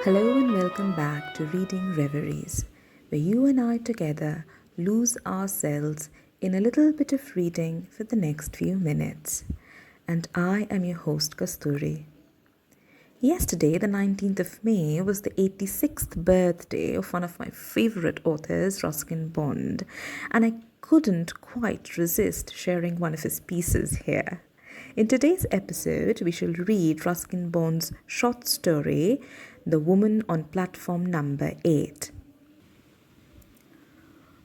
Hello and welcome back to Reading Reveries, where you and I together lose ourselves in a little bit of reading for the next few minutes. And I am your host, Kasturi. Yesterday, the 19th of May, was the 86th birthday of one of my favorite authors, Ruskin Bond, and I couldn't quite resist sharing one of his pieces here. In today's episode, we shall read Ruskin Bond's short story, The Woman on Platform Number 8.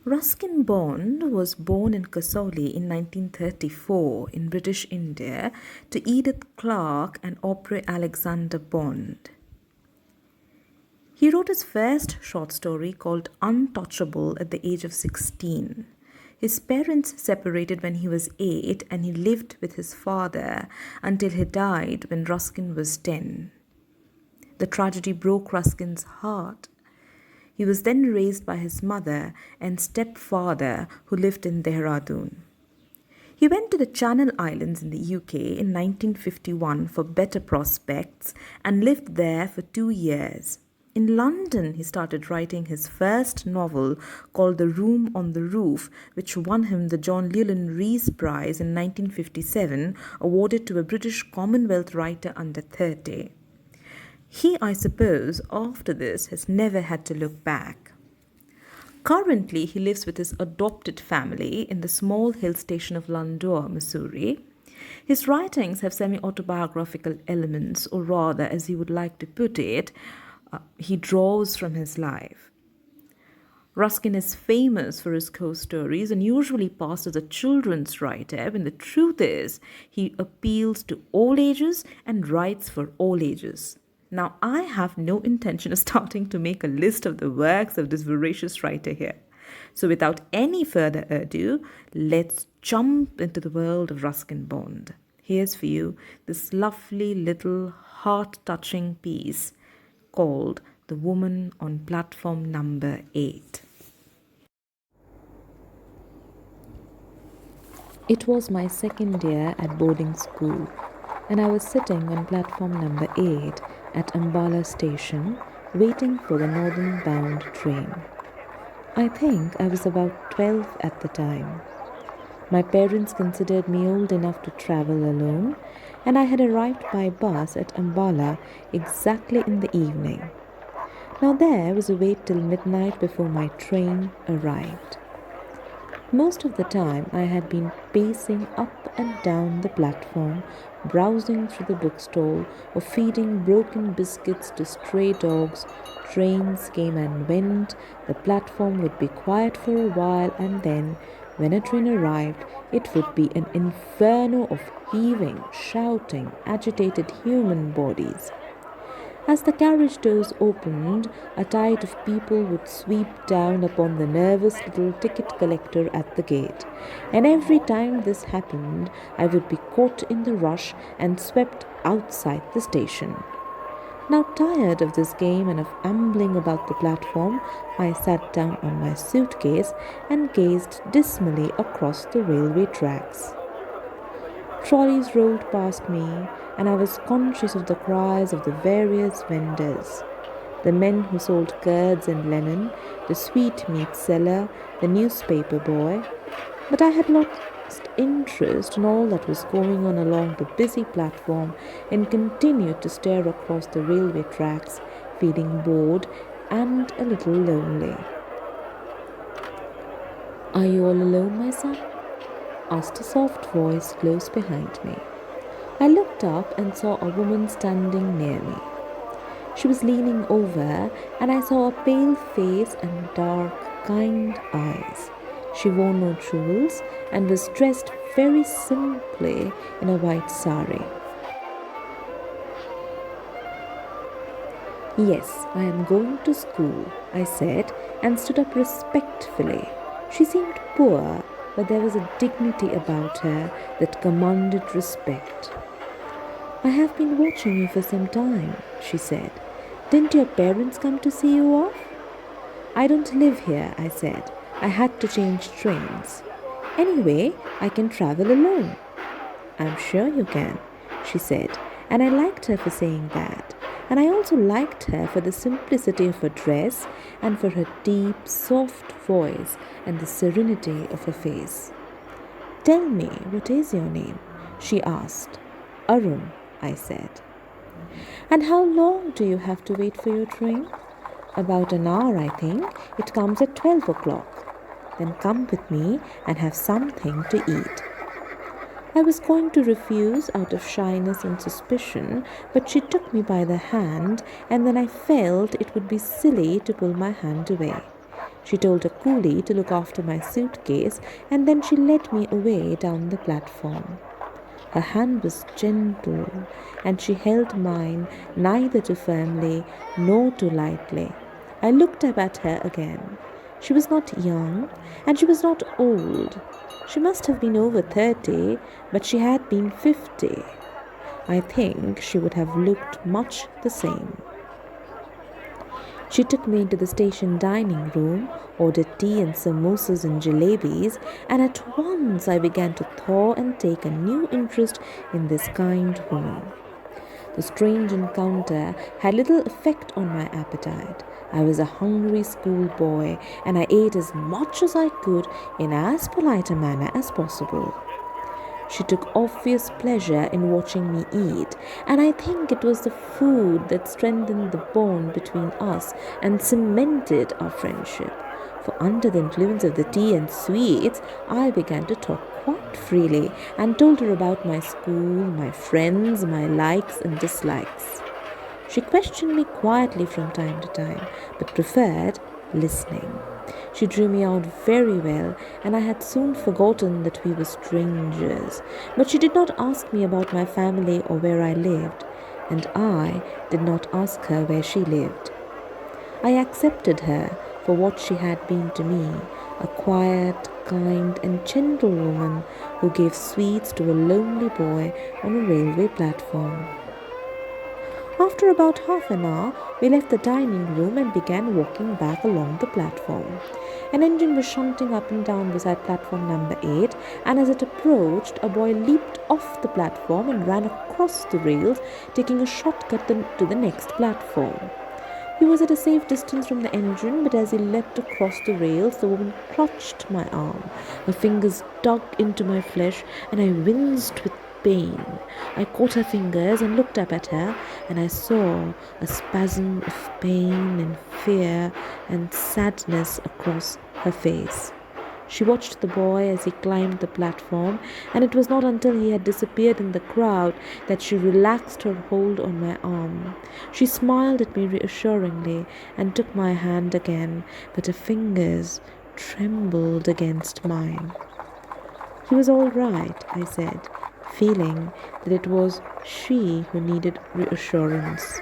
Ruskin Bond was born in Kasoli in 1934 in British India to Edith Clarke and Aubrey Alexander Bond. He wrote his first short story called Untouchable at the age of 16. His parents separated when he was 8 and he lived with his father until he died when Ruskin was 10. The tragedy broke Ruskin's heart. He was then raised by his mother and stepfather who lived in Dehradun. He went to the Channel Islands in the UK in 1951 for better prospects and lived there for 2 years. In London, he started writing his first novel called The Room on the Roof, which won him the John Llewellyn Rhys Prize in 1957, awarded to a British Commonwealth writer under 30. He, I suppose, after this, has never had to look back. Currently, he lives with his adopted family in the small hill station of Landour, Missouri. His writings have semi-autobiographical elements, or rather, as he would like to put it, he draws from his life. Ruskin is famous for his ghost stories and usually passed as a children's writer, when the truth is he appeals to all ages and writes for all ages. Now, I have no intention of starting to make a list of the works of this voracious writer here. So without any further ado, let's jump into the world of Ruskin Bond. Here's for you this lovely little heart-touching piece called The Woman on Platform Number 8. It was my second year at boarding school, and I was sitting on platform number 8 at Ambala station, waiting for the northern-bound train. I think I was about 12 at the time. My parents considered me old enough to travel alone, and I had arrived by bus at Ambala exactly in the evening. Now there was a wait till midnight before my train arrived. Most of the time I had been pacing up and down the platform, browsing through the bookstall or feeding broken biscuits to stray dogs. Trains came and went, the platform would be quiet for a while, and then, when a train arrived, it would be an inferno of heaving, shouting, agitated human bodies. As the carriage doors opened, a tide of people would sweep down upon the nervous little ticket collector at the gate, and every time this happened, I would be caught in the rush and swept outside the station. Now tired of this game and of ambling about the platform, I sat down on my suitcase and gazed dismally across the railway tracks. Trolleys rolled past me, and I was conscious of the cries of the various vendors. The men who sold curds and lemon, the sweetmeat seller, the newspaper boy. But I had lost interest in all that was going on along the busy platform and continued to stare across the railway tracks, feeling bored and a little lonely. "Are you all alone, my son?" asked a soft voice close behind me. I looked up and saw a woman standing near me. She was leaning over, and I saw a pale face and dark, kind eyes. She wore no jewels and was dressed very simply in a white sari. "Yes, I am going to school," I said, and stood up respectfully. She seemed poor, but there was a dignity about her that commanded respect. "I have been watching you for some time," she said. "Didn't your parents come to see you off?" "I don't live here," I said. "I had to change trains. Anyway, I can travel alone." "I'm sure you can," she said, and I liked her for saying that. And I also liked her for the simplicity of her dress and for her deep, soft voice and the serenity of her face. "Tell me, what is your name?" she asked. "Arun," I said. "And how long do you have to wait for your train?" "About an hour, I think. It comes at 12 o'clock." "Then come with me and have something to eat." I was going to refuse out of shyness and suspicion, but she took me by the hand, and then I felt it would be silly to pull my hand away. She told a coolie to look after my suitcase, and then she led me away down the platform. Her hand was gentle, and she held mine neither too firmly nor too lightly. I looked up at her again. She was not young, and she was not old. She must have been over 30, but she had been 50. I think she would have looked much the same. She took me into the station dining room, ordered tea and samosas and jalebis, and at once I began to thaw and take a new interest in this kind woman. The strange encounter had little effect on my appetite. I was a hungry schoolboy, and I ate as much as I could in as polite a manner as possible. She took obvious pleasure in watching me eat, and I think it was the food that strengthened the bond between us and cemented our friendship. For under the influence of the tea and sweets, I began to talk quite freely and told her about my school, my friends, my likes and dislikes. She questioned me quietly from time to time, but preferred listening. She drew me out very well, and I had soon forgotten that we were strangers. But she did not ask me about my family or where I lived, and I did not ask her where she lived. I accepted her for what she had been to me, a quiet, kind, and gentle woman who gave sweets to a lonely boy on a railway platform. After about half an hour, we left the dining room and began walking back along the platform. An engine was shunting up and down beside platform number 8, and as it approached, a boy leaped off the platform and ran across the rails, taking a shortcut to the next platform. He was at a safe distance from the engine, but as he leapt across the rails, the woman clutched my arm. Her fingers dug into my flesh, and I winced with pain. I caught her fingers and looked up at her, and I saw a spasm of pain and fear and sadness across her face. She watched the boy as he climbed the platform, and it was not until he had disappeared in the crowd that she relaxed her hold on my arm. She smiled at me reassuringly and took my hand again, but her fingers trembled against mine. "He was all right," I said, feeling that it was she who needed reassurance.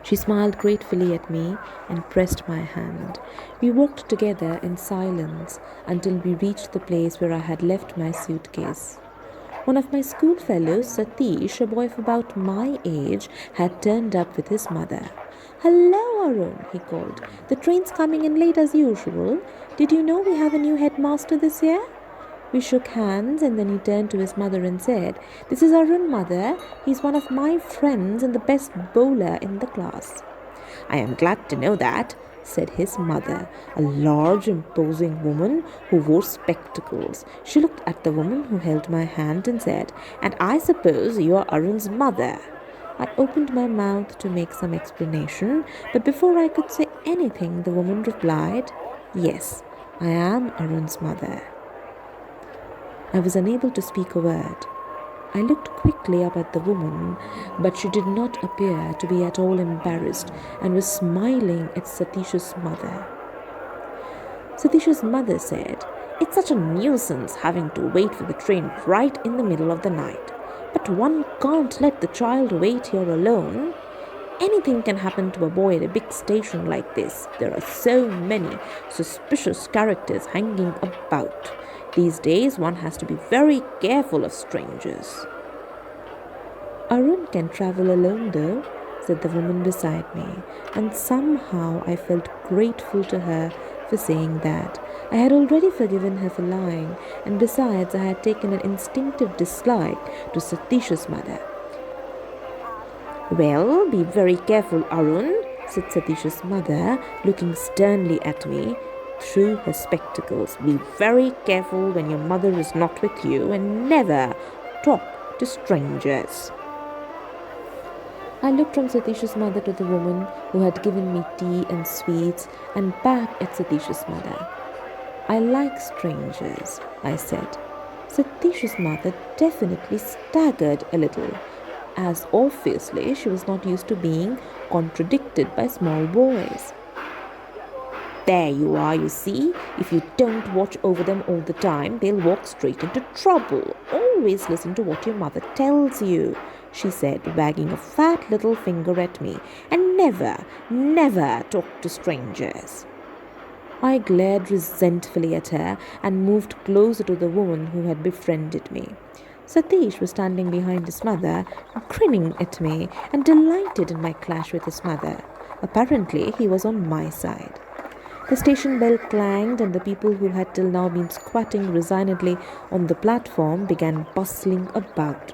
She smiled gratefully at me and pressed my hand. We walked together in silence until we reached the place where I had left my suitcase. One of my schoolfellows, Satish, a boy of about my age, had turned up with his mother. "Hello, Arun," he called. "The train's coming in late as usual. Did you know we have a new headmaster this year?" We shook hands, and then he turned to his mother and said, "This is Arun, mother. He's one of my friends and the best bowler in the class." "I am glad to know that," said his mother, a large, imposing woman who wore spectacles. She looked at the woman who held my hand and said, "And I suppose you are Arun's mother." I opened my mouth to make some explanation, but before I could say anything, the woman replied, "Yes, I am Arun's mother." I was unable to speak a word. I looked quickly up at the woman, but she did not appear to be at all embarrassed and was smiling at Satish's mother. Satish's mother said, "It's such a nuisance having to wait for the train right in the middle of the night. But one can't let the child wait here alone. Anything can happen to a boy at a big station like this. There are so many suspicious characters hanging about. These days, one has to be very careful of strangers." "Arun can travel alone, though," said the woman beside me, and somehow I felt grateful to her for saying that. I had already forgiven her for lying, and besides, I had taken an instinctive dislike to Satish's mother. "Well, be very careful, Arun," said Satish's mother, looking sternly at me through her spectacles. "Be very careful when your mother is not with you, and never talk to strangers." I looked from Satish's mother to the woman who had given me tea and sweets, and back at Satish's mother. "I like strangers," I said. Satish's mother definitely staggered a little, as obviously she was not used to being contradicted by small boys. "There you are, you see. If you don't watch over them all the time, they'll walk straight into trouble. Always listen to what your mother tells you," she said, wagging a fat little finger at me. "And never, never talk to strangers." I glared resentfully at her and moved closer to the woman who had befriended me. Satish was standing behind his mother, grinning at me and delighted in my clash with his mother. Apparently, he was on my side. The station bell clanged, and the people who had till now been squatting resignedly on the platform began bustling about.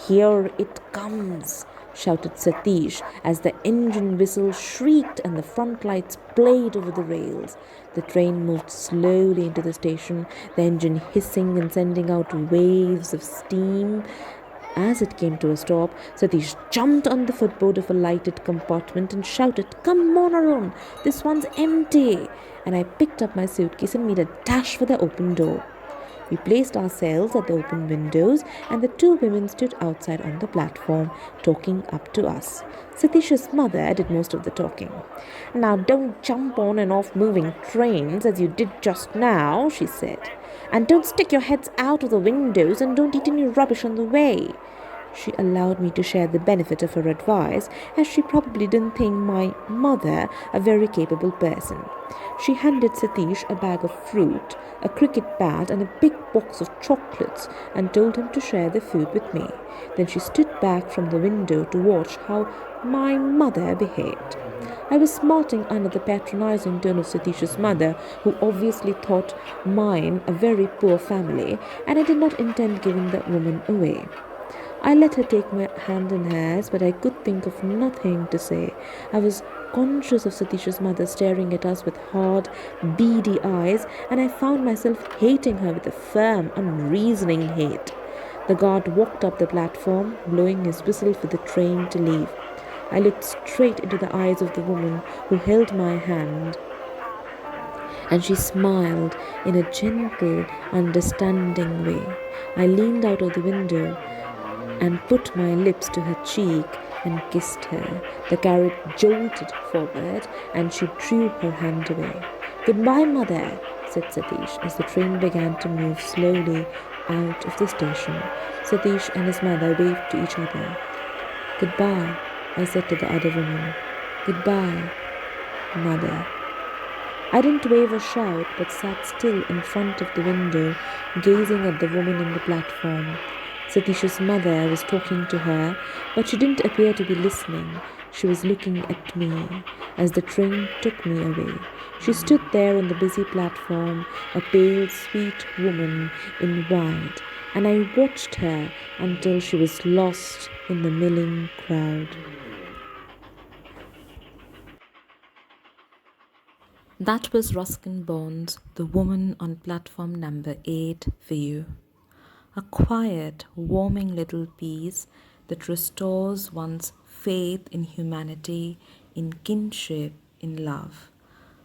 "Here it comes!" shouted Satish as the engine whistle shrieked and the front lights played over the rails. The train moved slowly into the station, the engine hissing and sending out waves of steam. As it came to a stop, Satish jumped on the footboard of a lighted compartment and shouted, "Come on, Arun, this one's empty!" And I picked up my suitcase and made a dash for the open door. We placed ourselves at the open windows, and the two women stood outside on the platform, talking up to us. Satish's mother did most of the talking. "Now don't jump on and off moving trains as you did just now," she said. "And don't stick your heads out of the windows, and don't eat any rubbish on the way." She allowed me to share the benefit of her advice, as she probably didn't think my mother a very capable person. She handed Satish a bag of fruit, a cricket bat, and a big box of chocolates, and told him to share the food with me. Then she stood back from the window to watch how my mother behaved. I was smarting under the patronizing tone of Satish's mother, who obviously thought mine a very poor family, and I did not intend giving that woman away. I let her take my hand in hers, but I could think of nothing to say. I was conscious of Satish's mother staring at us with hard, beady eyes, and I found myself hating her with a firm, unreasoning hate. The guard walked up the platform, blowing his whistle for the train to leave. I looked straight into the eyes of the woman who held my hand, and she smiled in a gentle, understanding way. I leaned out of the window and put my lips to her cheek and kissed her. The carriage jolted forward, and she drew her hand away. "Goodbye, mother," said Satish as the train began to move slowly out of the station. Satish and his mother waved to each other. "Goodbye," I said to the other woman. "Goodbye, mother." I didn't wave or shout, but sat still in front of the window, gazing at the woman on the platform. Satish's mother was talking to her, but she didn't appear to be listening. She was looking at me as the train took me away. She stood there on the busy platform, a pale, sweet woman in white, and I watched her until she was lost in the milling crowd. That was Ruskin Bond's The Woman on Platform Number 8 for you. A quiet, warming little piece that restores one's faith in humanity, in kinship, in love.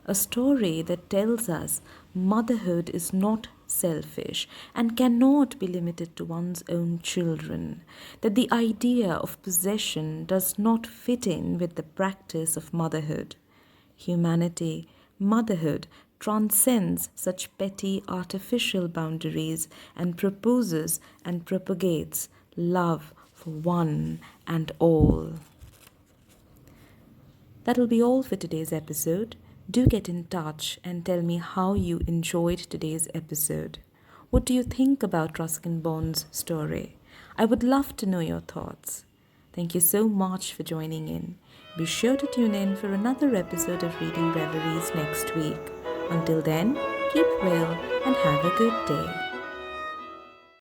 A story that tells us motherhood is not selfish and cannot be limited to one's own children, that the idea of possession does not fit in with the practice of motherhood. Humanity, motherhood, transcends such petty artificial boundaries and proposes and propagates love for one and all. That'll be all for today's episode. Do get in touch and tell me how you enjoyed today's episode. What do you think about Ruskin Bond's story? I would love to know your thoughts. Thank you so much for joining in. Be sure to tune in for another episode of Reading Reveries next week. Until then, keep well and have a good day.